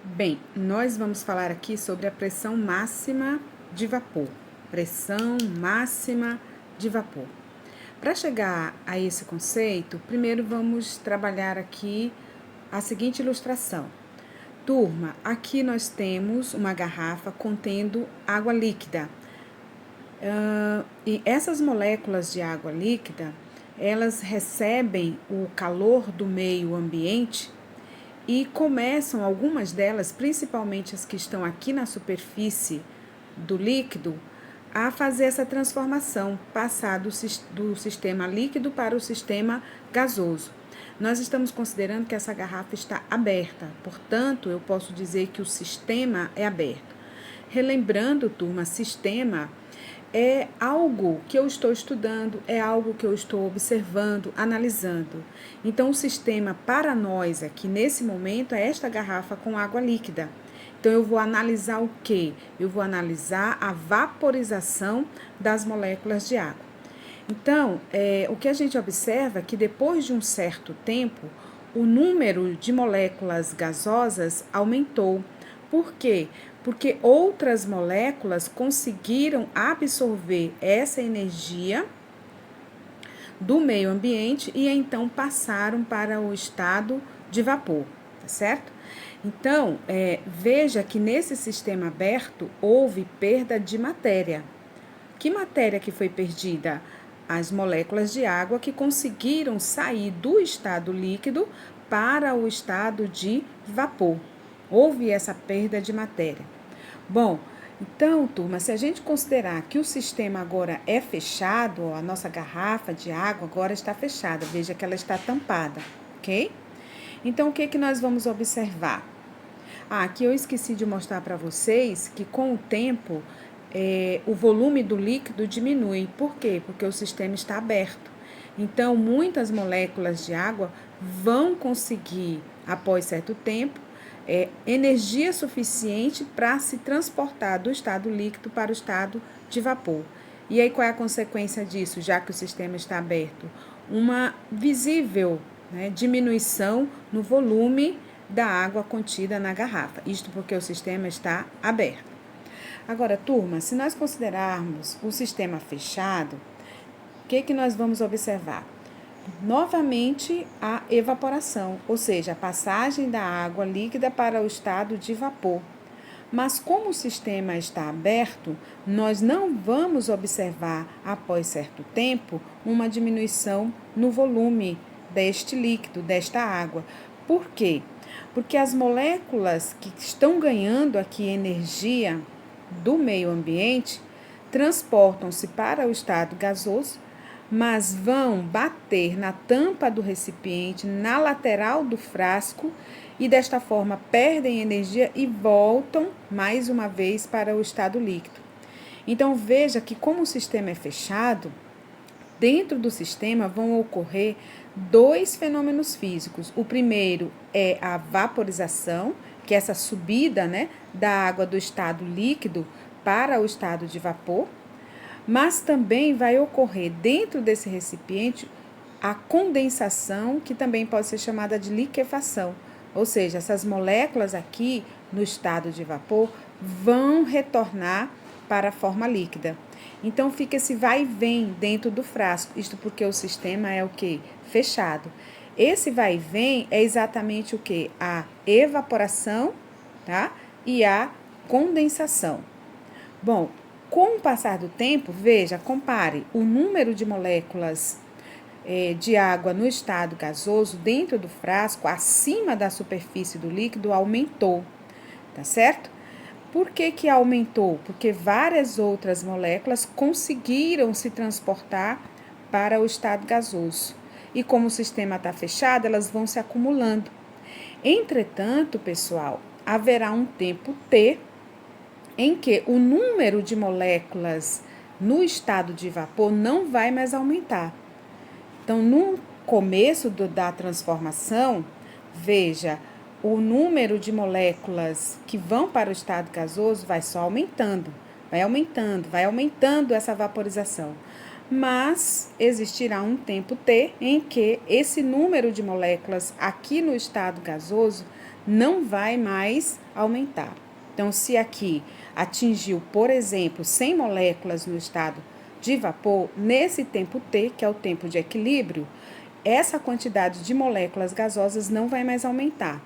Bem, nós vamos falar aqui sobre a pressão máxima de vapor. Pressão máxima de vapor. Para chegar a esse conceito, primeiro vamos trabalhar aqui a seguinte ilustração. Turma, aqui nós temos uma garrafa contendo água líquida. E essas moléculas de água líquida, elas recebem o calor do meio ambiente e começam, algumas delas, principalmente as que estão aqui na superfície do líquido, a fazer essa transformação, passar do sistema líquido para o sistema gasoso. Nós estamos considerando que essa garrafa está aberta, portanto, eu posso dizer que o sistema é aberto. Relembrando, turma, sistema é algo que eu estou estudando, é algo que eu estou observando, analisando. Então, o sistema para nós aqui nesse momento é esta garrafa com água líquida. Então, eu vou analisar o quê? Eu vou analisar a vaporização das moléculas de água. Então, o que a gente observa é que depois de um certo tempo, o número de moléculas gasosas aumentou. Por quê? Porque outras moléculas conseguiram absorver essa energia do meio ambiente e então passaram para o estado de vapor, tá certo? Então, veja que nesse sistema aberto houve perda de matéria. Que matéria que foi perdida? As moléculas de água que conseguiram sair do estado líquido para o estado de vapor. Houve essa perda de matéria. Bom, então, turma, se a gente considerar que o sistema agora é fechado, a nossa garrafa de água agora está fechada, veja que ela está tampada, ok? Então, o que nós vamos observar? Aqui eu esqueci de mostrar para vocês que com o tempo o volume do líquido diminui. Por quê? Porque o sistema está aberto. Então, muitas moléculas de água vão conseguir, após certo tempo, energia suficiente para se transportar do estado líquido para o estado de vapor. E aí, qual é a consequência disso, já que o sistema está aberto? Uma visível diminuição no volume da água contida na garrafa. Isto porque o sistema está aberto. Agora, turma, se nós considerarmos o sistema fechado, o que nós vamos observar? Novamente, a evaporação, ou seja, a passagem da água líquida para o estado de vapor. Mas como o sistema está aberto, nós não vamos observar, após certo tempo, uma diminuição no volume deste líquido, desta água. Por quê? Porque as moléculas que estão ganhando aqui energia do meio ambiente transportam-se para o estado gasoso, mas vão bater na tampa do recipiente, na lateral do frasco, e desta forma perdem energia e voltam mais uma vez para o estado líquido. Então veja que como o sistema é fechado, dentro do sistema vão ocorrer dois fenômenos físicos. O primeiro é a vaporização, que é essa subida da água do estado líquido para o estado de vapor, mas também vai ocorrer dentro desse recipiente a condensação, que também pode ser chamada de liquefação. Ou seja, essas moléculas aqui no estado de vapor vão retornar para a forma líquida. Então fica esse vai e vem dentro do frasco, isto porque o sistema é o quê? Fechado. Esse vai e vem é exatamente o quê? A evaporação, tá? E a condensação. Bom, com o passar do tempo, veja, compare o número de moléculas de água no estado gasoso dentro do frasco, acima da superfície do líquido, aumentou, tá certo? Por que aumentou? Porque várias outras moléculas conseguiram se transportar para o estado gasoso. E como o sistema está fechado, elas vão se acumulando. Entretanto, pessoal, haverá um tempo T em que o número de moléculas no estado de vapor não vai mais aumentar. Então, no começo da transformação, veja, o número de moléculas que vão para o estado gasoso vai só aumentando, vai aumentando essa vaporização. Mas existirá um tempo T em que esse número de moléculas aqui no estado gasoso não vai mais aumentar. Então, se aqui atingiu, por exemplo, 100 moléculas no estado de vapor, nesse tempo T, que é o tempo de equilíbrio, essa quantidade de moléculas gasosas não vai mais aumentar.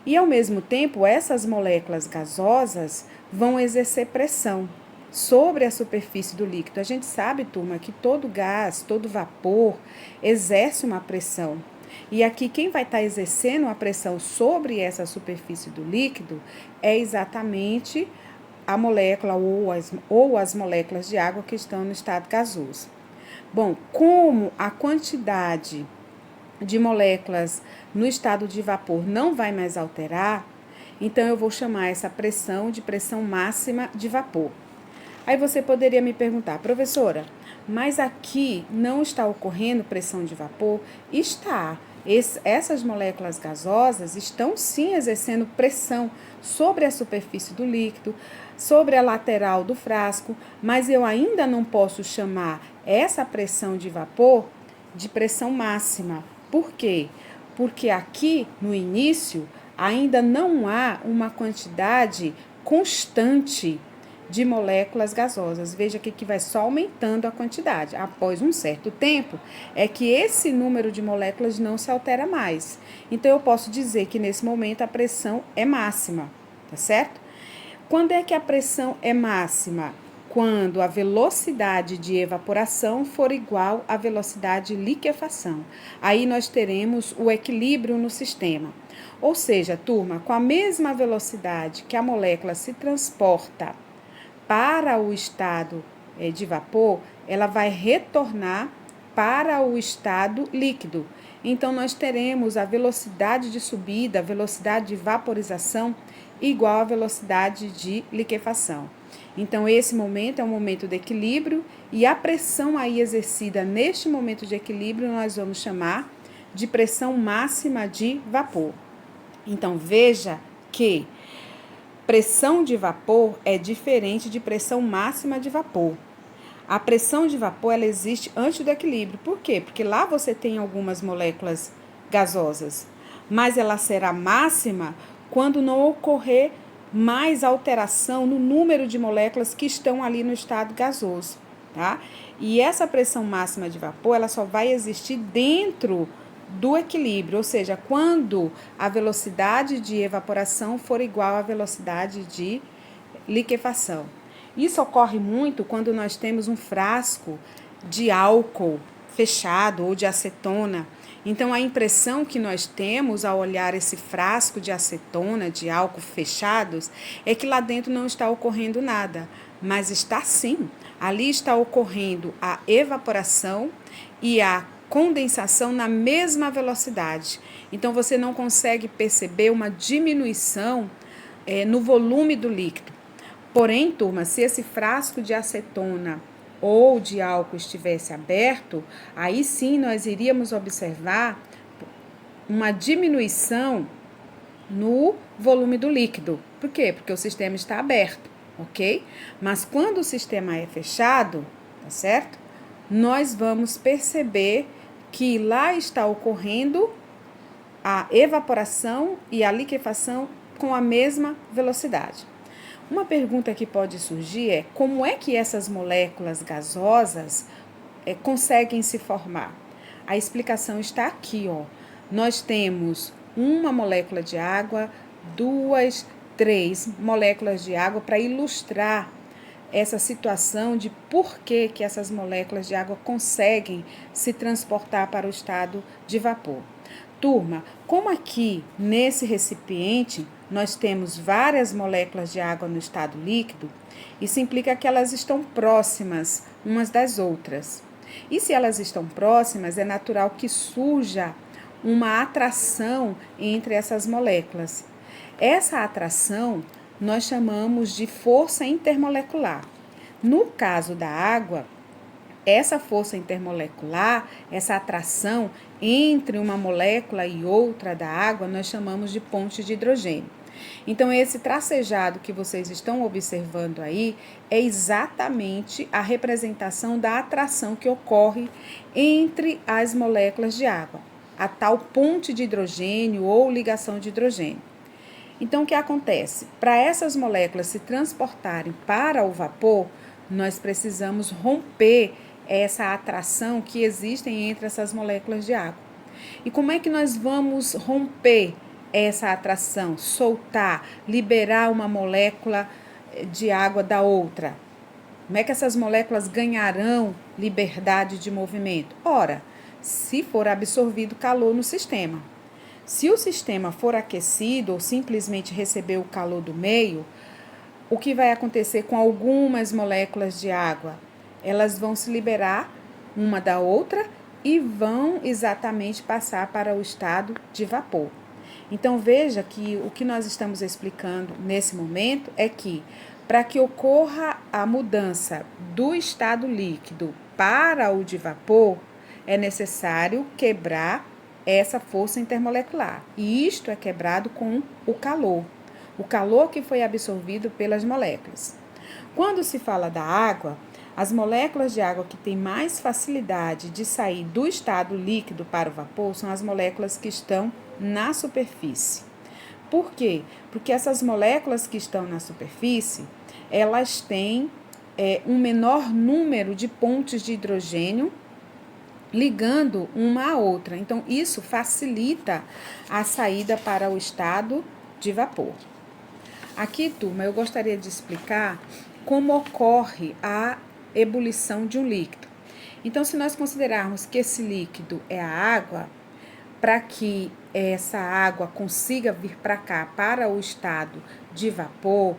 E, ao mesmo tempo, essas moléculas gasosas vão exercer pressão sobre a superfície do líquido. A gente sabe, turma, que todo gás, todo vapor exerce uma pressão. E aqui quem vai estar exercendo a pressão sobre essa superfície do líquido é exatamente a molécula ou as moléculas de água que estão no estado gasoso. Bom, como a quantidade de moléculas no estado de vapor não vai mais alterar, então eu vou chamar essa pressão de pressão máxima de vapor. Aí você poderia me perguntar, professora, mas aqui não está ocorrendo pressão de vapor? Está. Essas moléculas gasosas estão sim exercendo pressão sobre a superfície do líquido, sobre a lateral do frasco, mas eu ainda não posso chamar essa pressão de vapor de pressão máxima. Por quê? Porque aqui no início ainda não há uma quantidade constante de moléculas gasosas. Veja que vai só aumentando a quantidade. Após um certo tempo, é que esse número de moléculas não se altera mais. Então, eu posso dizer que nesse momento a pressão é máxima, tá certo? Quando é que a pressão é máxima? Quando a velocidade de evaporação for igual à velocidade de liquefação. Aí nós teremos o equilíbrio no sistema. Ou seja, turma, com a mesma velocidade que a molécula se transporta para o estado de vapor, ela vai retornar para o estado líquido. Então, nós teremos a velocidade de subida, a velocidade de vaporização igual à velocidade de liquefação. Então, esse momento é um momento de equilíbrio e a pressão aí exercida neste momento de equilíbrio nós vamos chamar de pressão máxima de vapor. Então, veja que pressão de vapor é diferente de pressão máxima de vapor. A pressão de vapor ela existe antes do equilíbrio. Por quê? Porque lá você tem algumas moléculas gasosas, mas ela será máxima quando não ocorrer mais alteração no número de moléculas que estão ali no estado gasoso, tá? E essa pressão máxima de vapor ela só vai existir dentro do equilíbrio, ou seja, quando a velocidade de evaporação for igual à velocidade de liquefação. Isso ocorre muito quando nós temos um frasco de álcool fechado ou de acetona. Então, a impressão que nós temos ao olhar esse frasco de acetona, de álcool fechados, é que lá dentro não está ocorrendo nada, mas está sim. Ali está ocorrendo a evaporação e a condensação na mesma velocidade. Então, você não consegue perceber uma diminuição no volume do líquido. Porém, turma, se esse frasco de acetona ou de álcool estivesse aberto, aí sim nós iríamos observar uma diminuição no volume do líquido. Por quê? Porque o sistema está aberto, ok? Mas quando o sistema é fechado, tá certo? Nós vamos perceber que lá está ocorrendo a evaporação e a liquefação com a mesma velocidade. Uma pergunta que pode surgir é como é que essas moléculas gasosas conseguem se formar? A explicação está aqui, ó. Nós temos uma molécula de água, 2, 3 moléculas de água para ilustrar essa situação de por que essas moléculas de água conseguem se transportar para o estado de vapor. Turma, como aqui nesse recipiente nós temos várias moléculas de água no estado líquido, isso implica que elas estão próximas umas das outras. E se elas estão próximas, é natural que surja uma atração entre essas moléculas. Essa atração nós chamamos de força intermolecular. No caso da água, essa força intermolecular, essa atração entre uma molécula e outra da água, nós chamamos de ponte de hidrogênio. Então, esse tracejado que vocês estão observando aí é exatamente a representação da atração que ocorre entre as moléculas de água, a tal ponte de hidrogênio ou ligação de hidrogênio. Então, o que acontece? Para essas moléculas se transportarem para o vapor, nós precisamos romper essa atração que existe entre essas moléculas de água. E como é que nós vamos romper essa atração, soltar, liberar uma molécula de água da outra? Como é que essas moléculas ganharão liberdade de movimento? Ora, se for absorvido calor no sistema. Se o sistema for aquecido ou simplesmente receber o calor do meio, o que vai acontecer com algumas moléculas de água? Elas vão se liberar uma da outra e vão exatamente passar para o estado de vapor. Então veja que o que nós estamos explicando nesse momento é que para que ocorra a mudança do estado líquido para o de vapor, é necessário quebrar essa força intermolecular. E isto é quebrado com o calor que foi absorvido pelas moléculas. Quando se fala da água, as moléculas de água que têm mais facilidade de sair do estado líquido para o vapor são as moléculas que estão na superfície. Por quê? Porque essas moléculas que estão na superfície, elas têm um menor número de pontos de hidrogênio ligando uma à outra. Então, isso facilita a saída para o estado de vapor. Aqui, turma, eu gostaria de explicar como ocorre a ebulição de um líquido. Então, se nós considerarmos que esse líquido é a água, para que essa água consiga vir para cá, para o estado de vapor,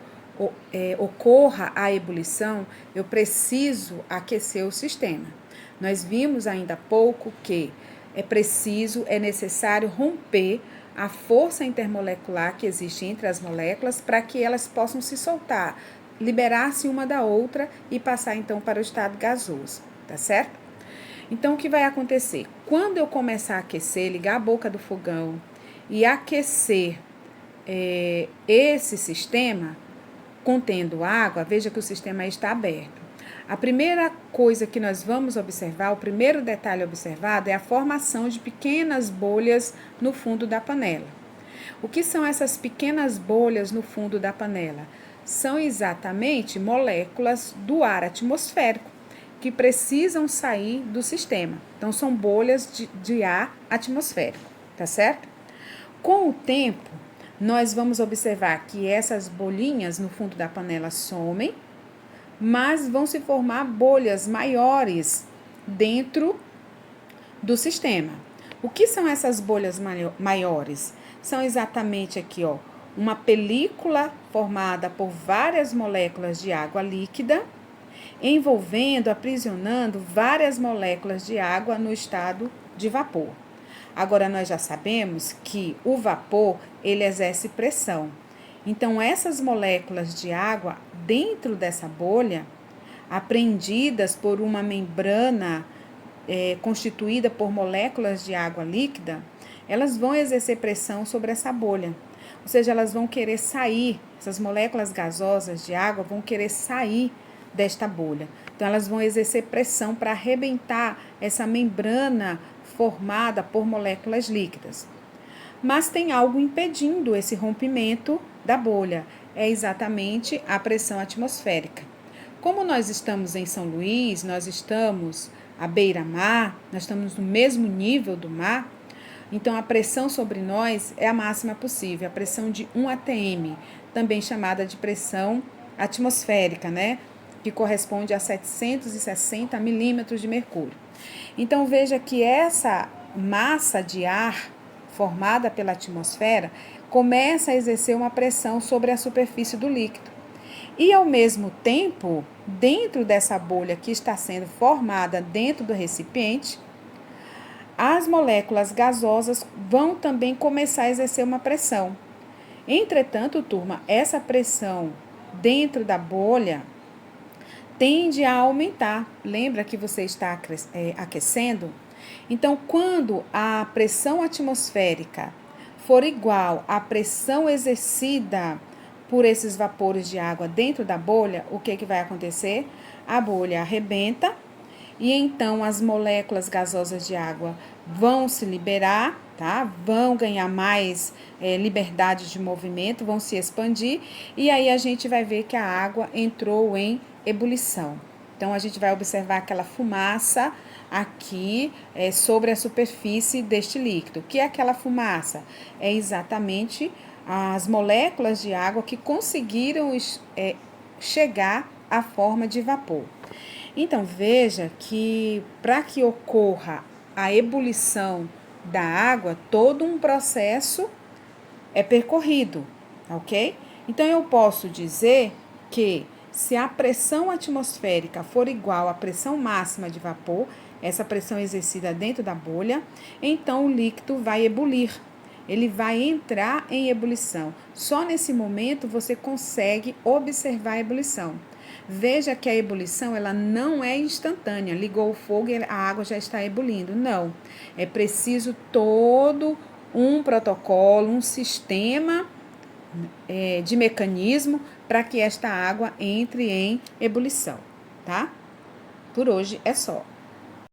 ocorra a ebulição, eu preciso aquecer o sistema. Nós vimos ainda há pouco que é necessário romper a força intermolecular que existe entre as moléculas para que elas possam se soltar, liberar-se uma da outra e passar então para o estado gasoso, tá certo? Então, o que vai acontecer? Quando eu começar a aquecer, ligar a boca do fogão e aquecer esse sistema contendo água, veja que o sistema está aberto. A primeira coisa que nós vamos observar, o primeiro detalhe observado é a formação de pequenas bolhas no fundo da panela. O que são essas pequenas bolhas no fundo da panela? São exatamente moléculas do ar atmosférico que precisam sair do sistema. Então, são bolhas de ar atmosférico, tá certo? Com o tempo, nós vamos observar que essas bolinhas no fundo da panela somem, mas vão se formar bolhas maiores dentro do sistema. O que são essas bolhas maiores? São exatamente aqui, ó, uma película formada por várias moléculas de água líquida, envolvendo, aprisionando várias moléculas de água no estado de vapor. Agora, nós já sabemos que o vapor, ele exerce pressão. Então, essas moléculas de água dentro dessa bolha, apreendidas por uma membrana constituída por moléculas de água líquida, elas vão exercer pressão sobre essa bolha. Ou seja, elas vão querer sair, essas moléculas gasosas de água vão querer sair desta bolha. Então, elas vão exercer pressão para arrebentar essa membrana formada por moléculas líquidas. Mas tem algo impedindo esse rompimento da bolha, é exatamente a pressão atmosférica. Como nós estamos em São Luís, nós estamos à beira-mar, nós estamos no mesmo nível do mar, então a pressão sobre nós é a máxima possível, a pressão de 1 atm, também chamada de pressão atmosférica, né? Que corresponde a 760 milímetros de mercúrio. Então, veja que essa massa de ar formada pela atmosfera começa a exercer uma pressão sobre a superfície do líquido. E, ao mesmo tempo, dentro dessa bolha que está sendo formada dentro do recipiente, as moléculas gasosas vão também começar a exercer uma pressão. Entretanto, turma, essa pressão dentro da bolha tende a aumentar. Lembra que você está aquecendo? Então, quando a pressão atmosférica for igual à pressão exercida por esses vapores de água dentro da bolha, o que vai acontecer? A bolha arrebenta e então as moléculas gasosas de água vão se liberar tá? Vão ganhar mais liberdade de movimento, vão se expandir, e aí a gente vai ver que a água entrou em ebulição. Então, a gente vai observar aquela fumaça aqui sobre a superfície deste líquido. O que é aquela fumaça? É exatamente as moléculas de água que conseguiram chegar à forma de vapor. Então, veja que para que ocorra a ebulição da água, todo um processo é percorrido, ok? Então, eu posso dizer que se a pressão atmosférica for igual à pressão máxima de vapor, essa pressão exercida dentro da bolha, então o líquido vai ebulir. Ele vai entrar em ebulição. Só nesse momento você consegue observar a ebulição. Veja que a ebulição ela não é instantânea. Ligou o fogo e a água já está ebulindo. Não. É preciso todo um protocolo, um sistema de mecanismo para que esta água entre em ebulição, tá? Por hoje é só.